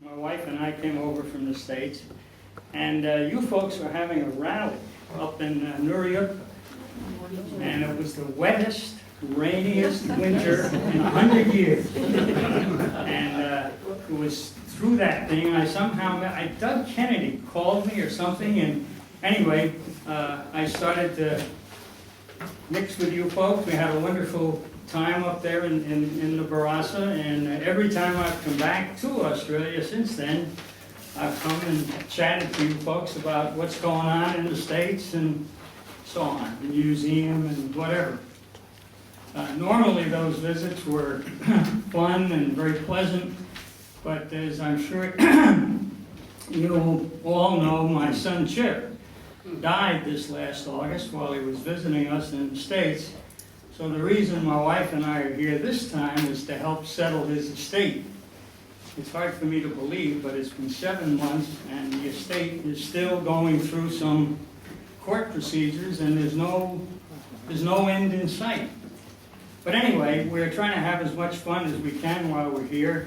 My wife and I came over from the States, and you folks were having a rally up in Nuremberg, and it was the wettest, rainiest winter in 100 years. And it was through that thing, I somehow met, Doug Kennedy called me or something, and anyway, I started to mix with you folks. We had a wonderful time up there in the Barasa, and every time I've come back to Australia since then, I've come and chatted to you folks about what's going on in the States and so on, the museum and whatever. Normally those visits were fun and very pleasant, but as I'm sure you all know, my son Chip died this last August while he was visiting us in the States. So the reason my wife and I are here this time is to help settle his estate. It's hard for me to believe, but it's been 7 months and the estate is still going through some court procedures and there's no end in sight. But anyway, we're trying to have as much fun as we can while we're here.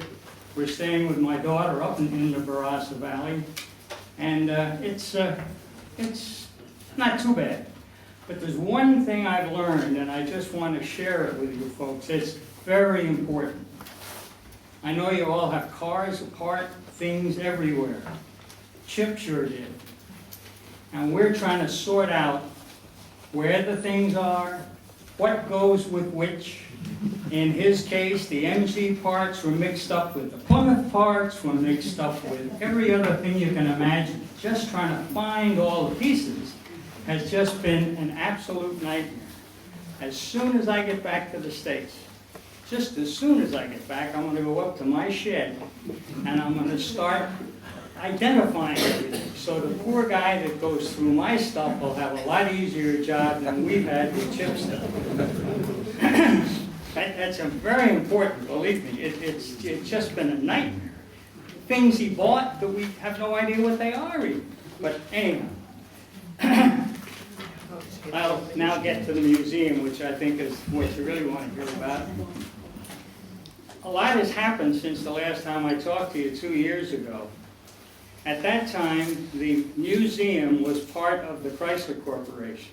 We're staying with my daughter up in the Barasa Valley, and it's not too bad. But there's one thing I've learned, and I just want to share it with you folks. It's very important. I know you all have cars apart, things everywhere. Chip sure did. And we're trying to sort out where the things are, what goes with which. In his case, the MG parts were mixed up with the Plymouth parts, were mixed up with every other thing you can imagine. Just trying to find all the pieces has just been an absolute nightmare. As soon as I get back to the States, just as soon as I get back, I'm going to go up to my shed and I'm going to start identifying everything. So the poor guy that goes through my stuff will have a lot easier job than we've had with Chip stuff. That's very important, believe me. It's just been a nightmare. Things he bought that we have no idea what they are even. But anyhow, I'll now get to the museum, which I think is what you really want to hear about. A lot has happened since the last time I talked to you 2 years ago. At that time, the museum was part of the Chrysler Corporation.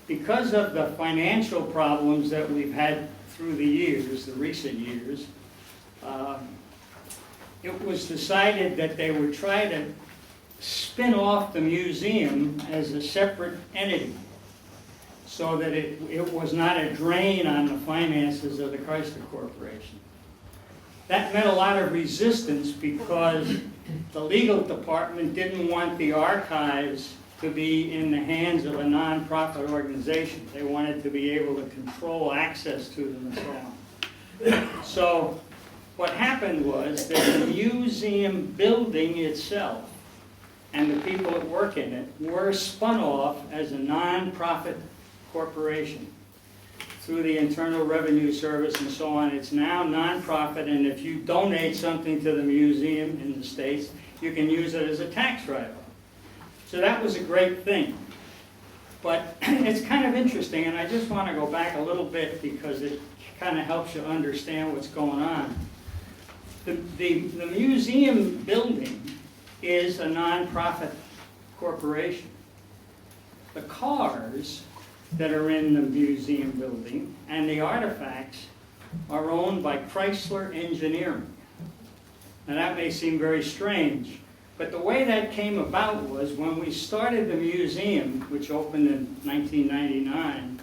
Because of the financial problems that we've had through the years, the recent years, it was decided that they would try to spin off the museum as a separate entity so that it was not a drain on the finances of the Chrysler Corporation. That meant a lot of resistance because the legal department didn't want the archives to be in the hands of a non-profit organization. They wanted to be able to control access to them and so on. So what happened was that the museum building itself and the people that work in it were spun off as a non-profit corporation through the Internal Revenue Service and so on. It's now non-profit, and if you donate something to the museum in the States, you can use it as a tax write-off. So that was a great thing. But it's kind of interesting, and I just want to go back a little bit because it kind of helps you understand what's going on. The museum building is a non-profit corporation. The cars that are in the museum building and the artifacts are owned by Chrysler Engineering. Now that may seem very strange, but the way that came about was when we started the museum, which opened in 1999,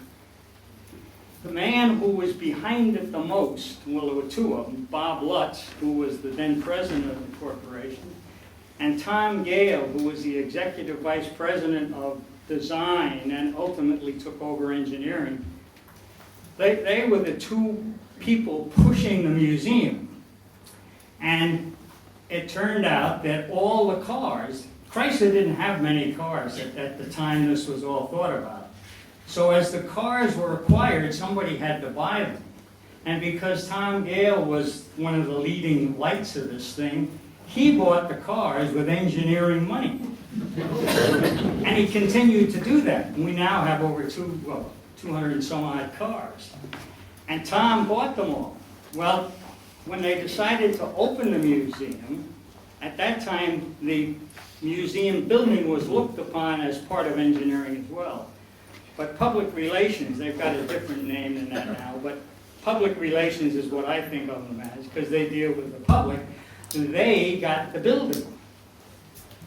the man who was behind it the most, well there were two of them, Bob Lutz, who was the then president of the corporation, and Tom Gale, who was the executive vice president of design and ultimately took over engineering. They were the two people pushing the museum. And it turned out that all the cars, Chrysler didn't have many cars at the time this was all thought about. So as the cars were acquired, somebody had to buy them. And because Tom Gale was one of the leading lights of this thing, he bought the cars with engineering money. And he continued to do that. And we now have over 200 and some odd cars. And Tom bought them all. Well, when they decided to open the museum, at that time, the museum building was looked upon as part of engineering as well. But public relations, they've got a different name than that now, but public relations is what I think of them as, because they deal with the public. They got the building.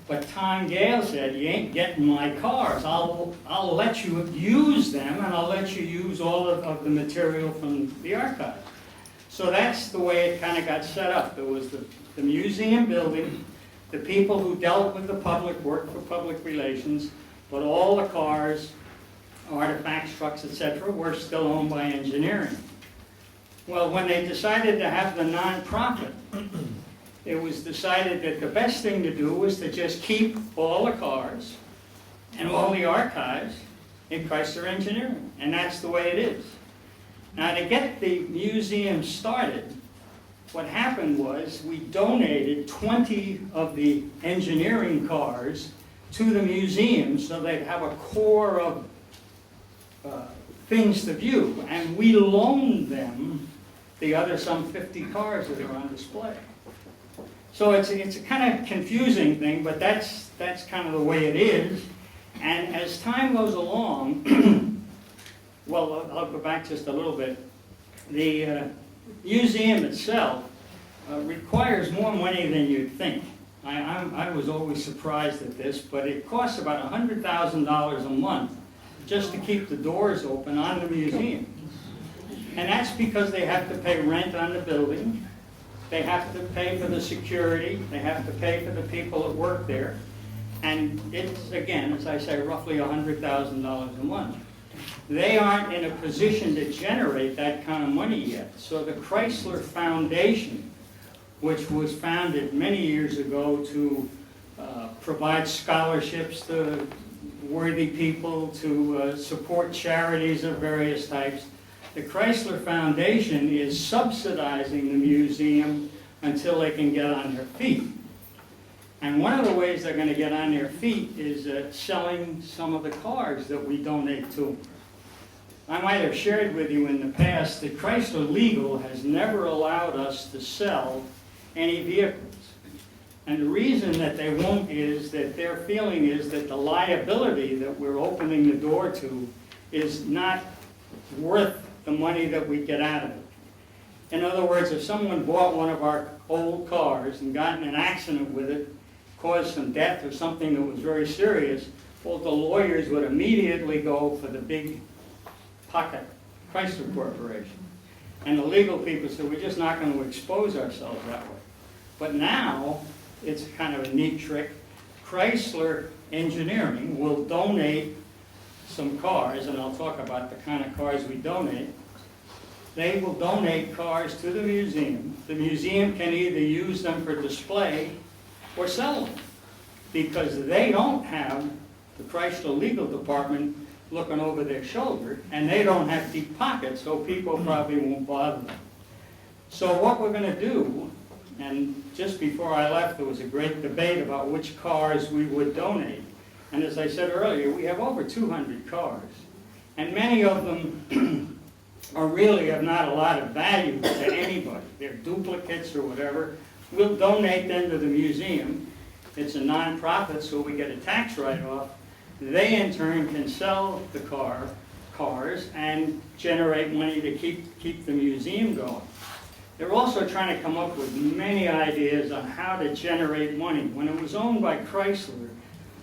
But Tom Gale said, you ain't getting my cars. I'll let you use them, and I'll let you use all of the material from the archive. So that's the way it kind of got set up. There was the museum building, the people who dealt with the public worked for public relations, but all the cars, artifacts, trucks, etc., were still owned by engineering. Well, when they decided to have the nonprofit, it was decided that the best thing to do was to just keep all the cars and all the archives in Chrysler Engineering, and that's the way it is. Now, to get the museum started, what happened was we donated 20 of the engineering cars to the museum so they'd have a core of things to view, and we loaned them the other some 50 cars that are on display. So it's a kind of confusing thing, but that's kind of the way it is. And as time goes along, well, I'll go back just a little bit. The museum itself requires more money than you'd think. I was always surprised at this, but it costs about $100,000 a month just to keep the doors open on the museum. And that's because they have to pay rent on the building, they have to pay for the security, they have to pay for the people that work there, and it's, again, as I say, roughly $100,000 a month. They aren't in a position to generate that kind of money yet. So the Chrysler Foundation, which was founded many years ago to provide scholarships to worthy people, to support charities of various types, the Chrysler Foundation is subsidizing the museum until they can get on their feet. And one of the ways they're going to get on their feet is selling some of the cars that we donate to them. I might have shared with you in the past that Chrysler Legal has never allowed us to sell any vehicles. And the reason that they won't is that their feeling is that the liability that we're opening the door to is not worth the money that we get out of it. In other words, if someone bought one of our old cars and got in an accident with it, caused some death or something that was very serious, well, the lawyers would immediately go for the big pocket Chrysler Corporation. And the legal people said, we're just not going to expose ourselves that way. But now, it's kind of a neat trick. Chrysler Engineering will donate some cars, and I'll talk about the kind of cars we donate. They will donate cars to the museum. The museum can either use them for display or sell them, because they don't have the Chrysler legal department looking over their shoulder, and they don't have deep pockets, so people probably won't bother them. So what we're going to do, and just before I left, there was a great debate about which cars we would donate. And as I said earlier, we have over 200 cars, and many of them are really of not a lot of value to anybody. They're duplicates or whatever. We'll donate them to the museum. It's a non-profit, so we get a tax write-off. They, in turn, can sell the cars and generate money to keep the museum going. They're also trying to come up with many ideas on how to generate money. When it was owned by Chrysler,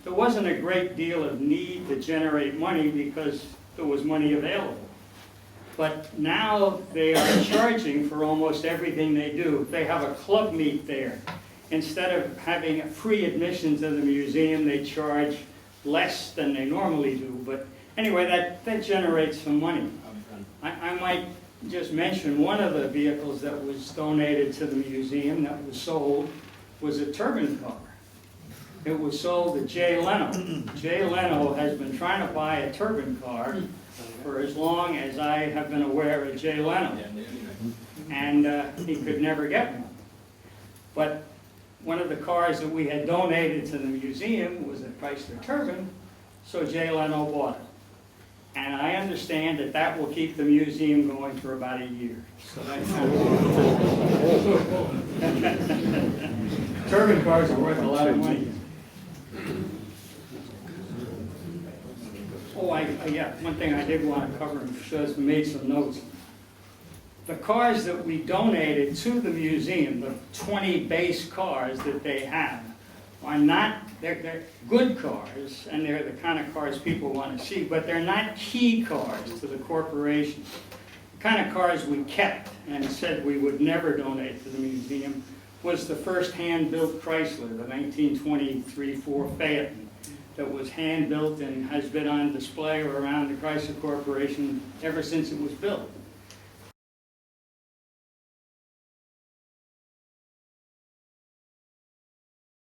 there wasn't a great deal of need to generate money because there was money available. But now they are charging for almost everything they do. They have a club meet there. Instead of having free admission to the museum, they charge less than they normally do. But anyway, that generates some money. I might just mention one of the vehicles that was donated to the museum that was sold was a turbine car. It was sold to Jay Leno. Jay Leno has been trying to buy a turbine car for as long as I have been aware of Jay Leno. And he could never get one. But one of the cars that we had donated to the museum was a Chrysler turbine, so Jay Leno bought it. And I understand that that will keep the museum going for about a year. So turbine cars are worth a lot of money. Oh, yeah, one thing I did want to cover, and just made some notes. The cars that we donated to the museum, the 20 base cars that they have, are not, they're good cars, and they're the kind of cars people want to see, but they're not key cars to the corporation. The kind of cars we kept and said we would never donate to the museum was the first hand-built Chrysler, the 1923 Ford Phaeton, that was hand-built and has been on display around the Chrysler Corporation ever since it was built.